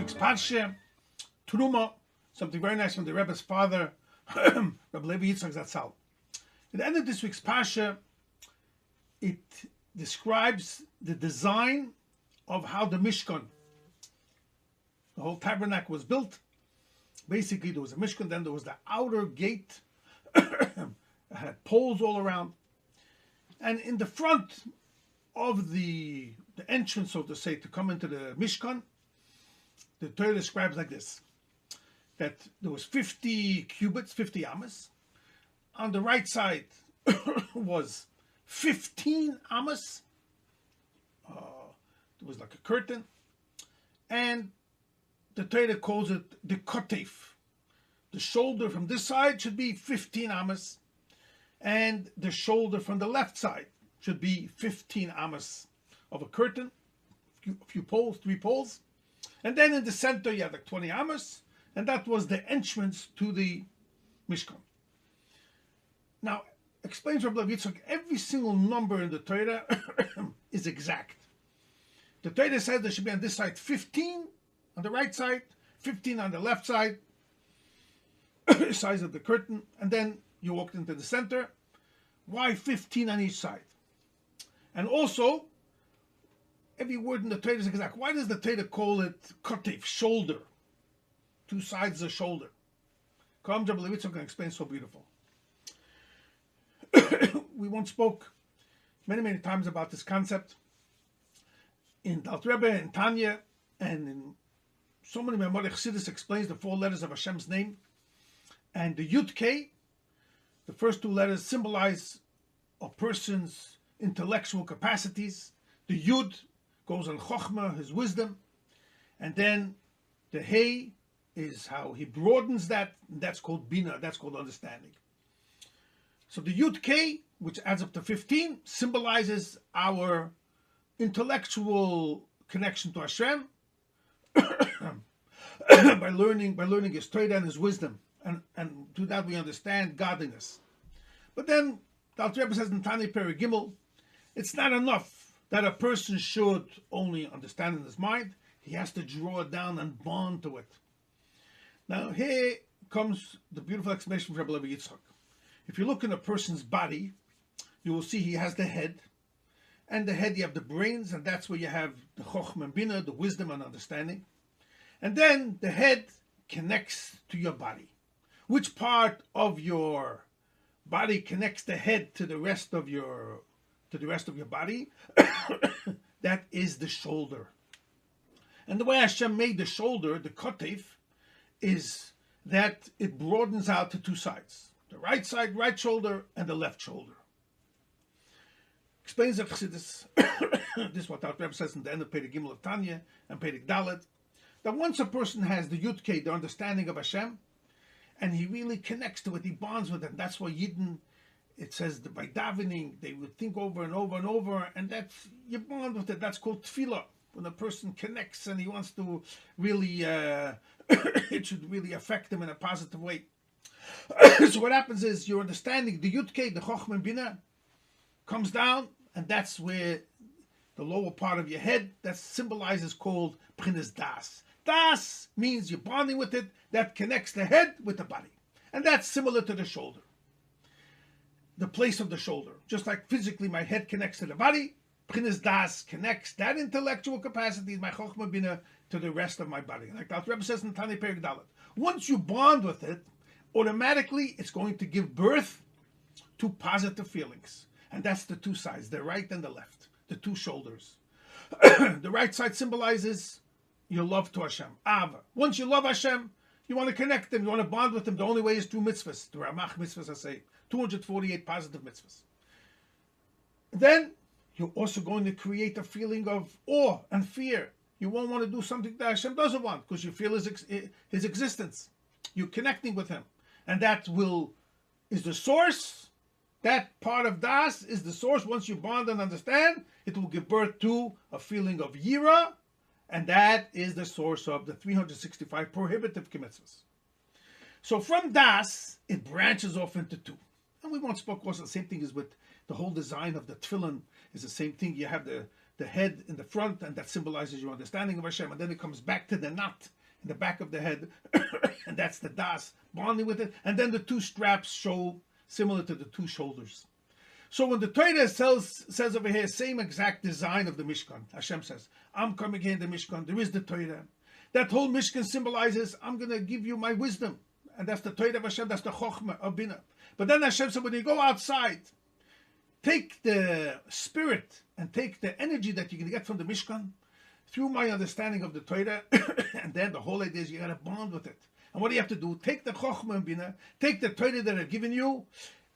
week's Parsha, Truma, something very nice from the Rebbe's father, Rabbi Levi Yitzchok Zatzal. At the end of this week's Parsha, it describes the design of how the Mishkan, the whole tabernacle, was built. Basically, there was a Mishkan, then there was the outer gate, it had poles all around. And in the front of the entrance, so to say, to come into the Mishkan, the Torah describes like this, that there was 50 cubits, 50 amas. On the right side was 15 amas. It was like a curtain. And the Torah calls it the kotef. The shoulder from this side should be 15 amas. And the shoulder from the left side should be 15 amas of a curtain, a few poles, 3 poles. And then in the center you had like 20 amas, and that was the entrance to the Mishkan. Now, explains Rabbi Yitzchok, every single number in the Torah is exact. The Torah says there should be on this side 15 on the right side, 15 on the left side, size of the curtain, and then you walked into the center. Why 15 on each side? And also, every word in the Torah is exact. Why does the Torah call it kotef, shoulder? 2 sides of the shoulder. Rabbi Yitzchok can explain so beautiful. We once spoke many times about this concept in Rebbe, in Tanya, and in so many Memorei Chassidus explains the 4 letters of Hashem's name. And the Yud K, the first 2 letters, symbolize a person's intellectual capacities. The Yud goes on Chochmah, his wisdom. And then the Hey is how he broadens that. And that's called Bina, that's called understanding. So the Yud K, which adds up to 15, symbolizes our intellectual connection to Hashem by learning his Torah and his wisdom. And through that we understand godliness. But then, the Rebbe says in Tani Perek Gimel, it's not enough that a person should only understand in his mind. He has to draw it down and bond to it. Now, here comes the beautiful explanation from Rabbi Levi Yitzchok. If you look in a person's body, you will see he has the head. And the head, you have the brains, and that's where you have the Chochmah and Bina, the wisdom and understanding. And then the head connects to your body. Which part of your body connects the head to the rest of your body? That is the shoulder. And the way Hashem made the shoulder, the kotef, is that it broadens out to 2 sides. The right side, right shoulder, and the left shoulder. Explains the Chassidus, this is what our Rebbe says in the end of Perek Gimel of Tanya and Perek Dalet, that once a person has the Yud K, the understanding of Hashem, and he really connects to it, he bonds with it. That's why Yidden, it says that by davening, they would think over and over and over, and that's, you bond with it. That's called tefillah. When a person connects and he wants to really, it should really affect him in a positive way. So what happens is, your understanding, the Yud K, the Chochmah and Bina, comes down, and that's where the lower part of your head, that symbolizes called B'chinas Das. Das means you're bonding with it, that connects the head with the body. And that's similar to the shoulder. The place of the shoulder. Just like physically my head connects to the body, B'chinas Das connects that intellectual capacity, my Chochmah Bina, to the rest of my body. Like the Rebbe says in Tani Perek Dalet. Once you bond with it, automatically it's going to give birth to positive feelings. And that's the 2 sides, the right and the left, the 2 shoulders. The right side symbolizes your love to Hashem, Ava. Once you love Hashem, you want to connect Him, you want to bond with Him. The only way is through mitzvahs, through Ramach mitzvahs, I say, 248 positive mitzvahs. Then you're also going to create a feeling of awe and fear. You won't want to do something that Hashem doesn't want because you feel His existence. You're connecting with Him. And that is the source. That part of Das is the source. Once you bond and understand, it will give birth to a feeling of Yira, and that is the source of the 365 prohibitive mitzvahs. So from Das, it branches off into 2. And we once spoke also the same thing is with the whole design of the tefillin is the same thing. You have the head in the front, and that symbolizes your understanding of Hashem, and then it comes back to the knot in the back of the head, and that's the das, bonding with it. And then the two straps show similar to the two shoulders. So when the Torah says over here, same exact design of the Mishkan, Hashem says, I'm coming here in the Mishkan, there is the Torah. That whole Mishkan symbolizes, I'm going to give you my wisdom. And that's the Torah of Hashem, that's the Chochmah of Binah. But then Hashem said, when you go outside, take the spirit and take the energy that you can get from the Mishkan through my understanding of the Torah, and then the whole idea is you got to bond with it. And what do you have to do? Take the Chochmah and Binah, take the Torah that I've given you,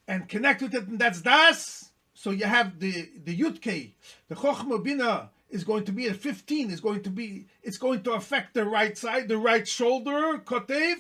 and connect with it, and that's Das. So you have the Yudke, the Chochmah Binah is going to be at 15, it's going to affect the right side, the right shoulder, Kotev,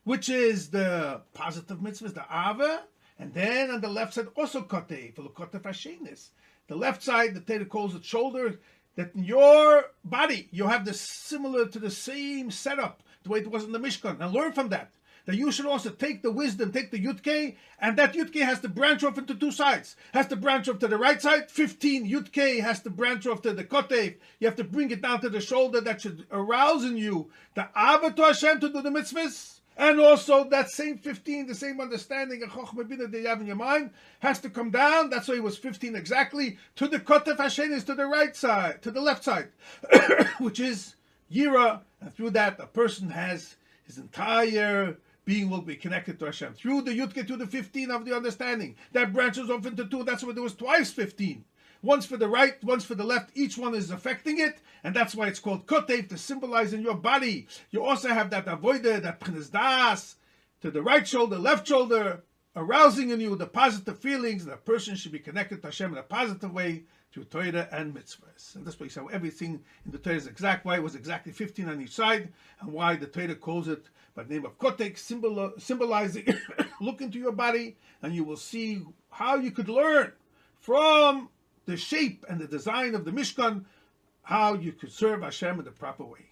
which is the positive mitzvahs, the Ava, and then on the left side also Kotev, Kotev Hashenis. The left side, the Torah calls it shoulder, that in your body, you have this similar to the same setup, the way it was in the Mishkan, and learn from that. That you should also take the wisdom, take the Yudke, and that Yudke has to branch off into two sides. Has to branch off to the right side, 15 Yudke has to branch off to the Kotev. You have to bring it down to the shoulder. That should arouse in you the Ava to Hashem to do the mitzvahs. And also that same 15, the same understanding of Chochmah Binah that you have in your mind, has to come down. That's why it was 15 exactly, to the Kotev Hashem is to the right side, to the left side, which is Yira. And through that, a person has his entire being will be connected to Hashem. Through the Yudke to the 15 of the understanding. That branches off into two. That's why there was twice 15. Once for the right, once for the left. Each one is affecting it. And that's why it's called Kotev, to symbolize in your body. You also have that avoida, that P'nez Das, to the right shoulder, left shoulder, arousing in you the positive feelings. That person should be connected to Hashem in a positive way through Torah and mitzvahs. And that's why you saw everything in the Torah is exact. Why it was exactly 15 on each side, and why the Torah calls it by the name of Kotek, symbolizing. Look into your body, and you will see how you could learn from the shape and the design of the Mishkan, how you could serve Hashem in the proper way.